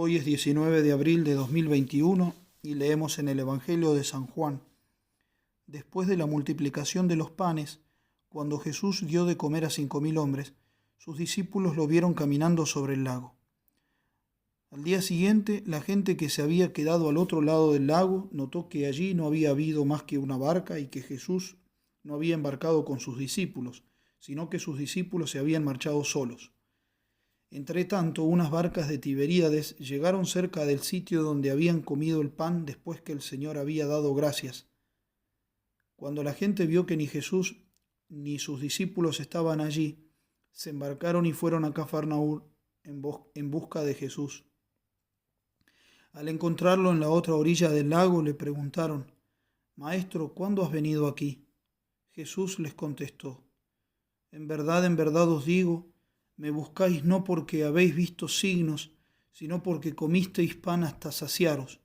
Hoy es 19 de abril de 2021 y leemos en el Evangelio de San Juan. Después de la multiplicación de los panes, cuando Jesús dio de comer a 5.000 hombres, sus discípulos lo vieron caminando sobre el lago. Al día siguiente, la gente que se había quedado al otro lado del lago notó que allí no había habido más que una barca y que Jesús no había embarcado con sus discípulos, sino que sus discípulos se habían marchado solos. Entretanto, unas barcas de Tiberíades llegaron cerca del sitio donde habían comido el pan después que el Señor había dado gracias. Cuando la gente vio que ni Jesús ni sus discípulos estaban allí, se embarcaron y fueron a Cafarnaúm en busca de Jesús. Al encontrarlo en la otra orilla del lago, le preguntaron: «Maestro, ¿cuándo has venido aquí?» Jesús les contestó: en verdad os digo, me buscáis no porque habéis visto signos, sino porque comisteis pan hasta saciaros.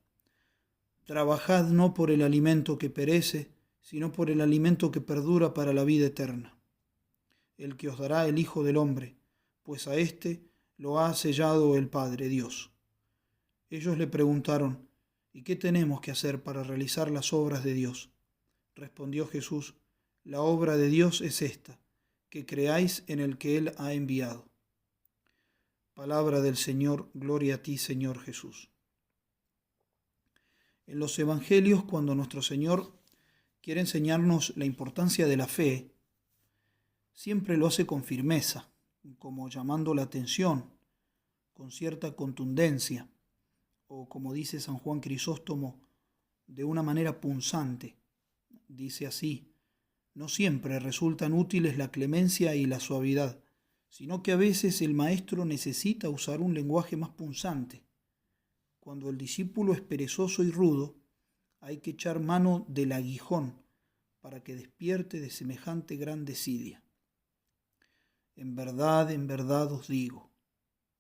Trabajad no por el alimento que perece, sino por el alimento que perdura para la vida eterna, el que os dará el Hijo del Hombre, pues a éste lo ha sellado el Padre Dios. Ellos le preguntaron: ¿y qué tenemos que hacer para realizar las obras de Dios? Respondió Jesús: la obra de Dios es esta, que creáis en el que Él ha enviado. Palabra del Señor, gloria a ti, Señor Jesús. En los Evangelios, cuando nuestro Señor quiere enseñarnos la importancia de la fe, siempre lo hace con firmeza, como llamando la atención, con cierta contundencia, o como dice San Juan Crisóstomo, de una manera punzante. Dice así: no siempre resultan útiles la clemencia y la suavidad, sino que a veces el maestro necesita usar un lenguaje más punzante. Cuando el discípulo es perezoso y rudo, hay que echar mano del aguijón para que despierte de semejante gran desidia. En verdad os digo,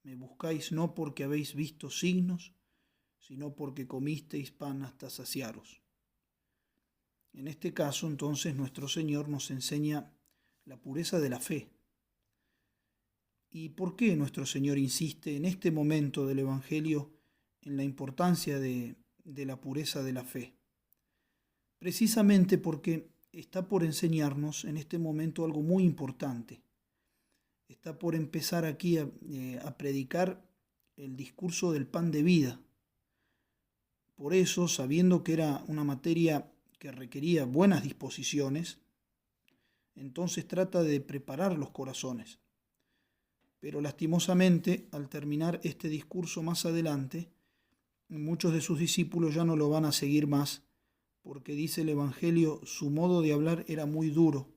me buscáis no porque habéis visto signos, sino porque comisteis pan hasta saciaros. En este caso, entonces, nuestro Señor nos enseña la pureza de la fe. ¿Y por qué nuestro Señor insiste en este momento del Evangelio en la importancia de la pureza de la fe? Precisamente porque está por enseñarnos en este momento algo muy importante. Está por empezar aquí a predicar el discurso del pan de vida. Por eso, sabiendo que era una materia que requería buenas disposiciones, entonces trata de preparar los corazones. Pero lastimosamente, al terminar este discurso más adelante, muchos de sus discípulos ya no lo van a seguir más, porque dice el Evangelio, su modo de hablar era muy duro.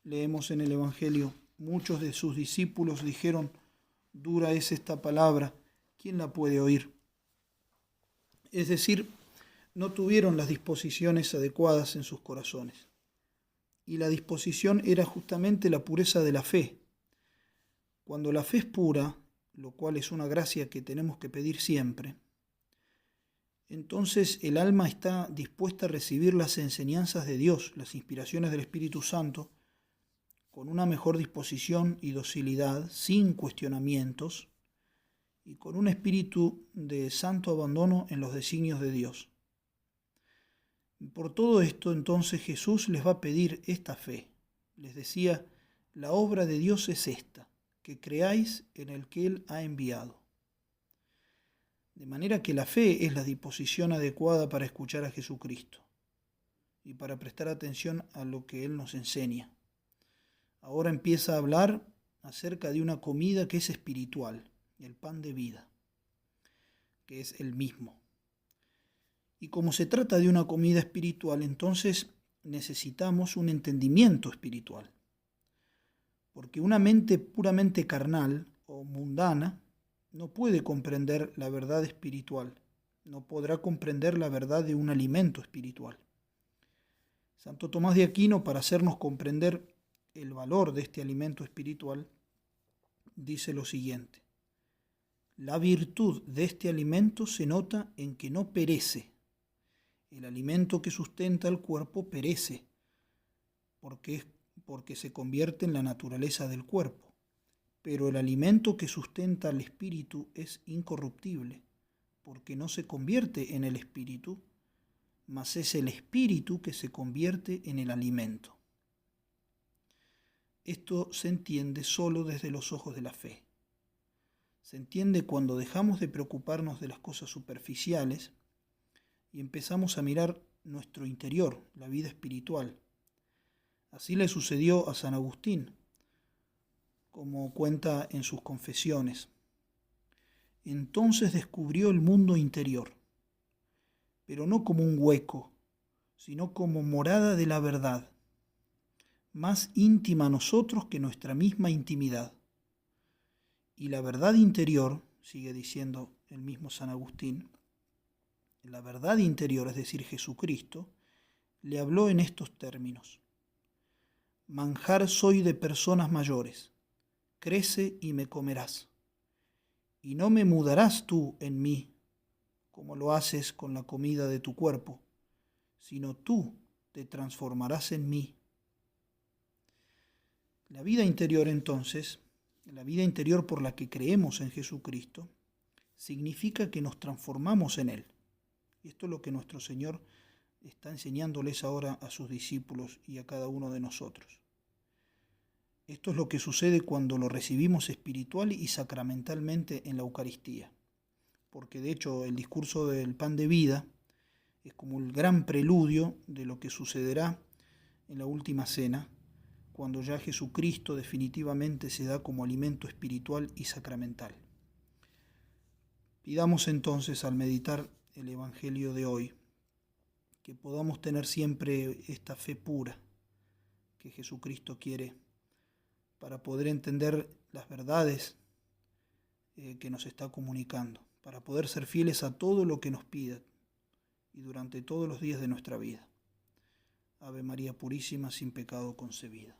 Leemos en el Evangelio: muchos de sus discípulos dijeron: dura es esta palabra, ¿quién la puede oír? Es decir, no tuvieron las disposiciones adecuadas en sus corazones. Y la disposición era justamente la pureza de la fe. Cuando la fe es pura, lo cual es una gracia que tenemos que pedir siempre, entonces el alma está dispuesta a recibir las enseñanzas de Dios, las inspiraciones del Espíritu Santo, con una mejor disposición y docilidad, sin cuestionamientos, y con un espíritu de santo abandono en los designios de Dios. Por todo esto, entonces, Jesús les va a pedir esta fe. Les decía: la obra de Dios es esta, que creáis en el que Él ha enviado. De manera que la fe es la disposición adecuada para escuchar a Jesucristo y para prestar atención a lo que Él nos enseña. Ahora empieza a hablar acerca de una comida que es espiritual, el pan de vida, que es el mismo. Y como se trata de una comida espiritual, entonces necesitamos un entendimiento espiritual. Porque una mente puramente carnal o mundana no puede comprender la verdad espiritual, no podrá comprender la verdad de un alimento espiritual. Santo Tomás de Aquino, para hacernos comprender el valor de este alimento espiritual, dice lo siguiente: la virtud de este alimento se nota en que no perece. El alimento que sustenta el cuerpo perece, porque se convierte en la naturaleza del cuerpo. Pero el alimento que sustenta al espíritu es incorruptible, porque no se convierte en el espíritu, mas es el espíritu que se convierte en el alimento. Esto se entiende solo desde los ojos de la fe. Se entiende cuando dejamos de preocuparnos de las cosas superficiales y empezamos a mirar nuestro interior, la vida espiritual. Así le sucedió a San Agustín, como cuenta en sus confesiones. Entonces descubrió el mundo interior, pero no como un hueco, sino como morada de la verdad, más íntima a nosotros que nuestra misma intimidad. Y la verdad interior, sigue diciendo el mismo San Agustín, la verdad interior, es decir, Jesucristo, le habló en estos términos: manjar soy de personas mayores, crece y me comerás, y no me mudarás tú en mí, como lo haces con la comida de tu cuerpo, sino tú te transformarás en mí. La vida interior, entonces, la vida interior por la que creemos en Jesucristo, significa que nos transformamos en Él. Y esto es lo que nuestro Señor está enseñándoles ahora a sus discípulos y a cada uno de nosotros. Esto es lo que sucede cuando lo recibimos espiritual y sacramentalmente en la Eucaristía. Porque de hecho el discurso del pan de vida es como el gran preludio de lo que sucederá en la última cena, cuando ya Jesucristo definitivamente se da como alimento espiritual y sacramental. Pidamos entonces, al meditar el Evangelio de hoy, que podamos tener siempre esta fe pura que Jesucristo quiere para poder entender las verdades que nos está comunicando, para poder ser fieles a todo lo que nos pida y durante todos los días de nuestra vida. Ave María Purísima, sin pecado concebida.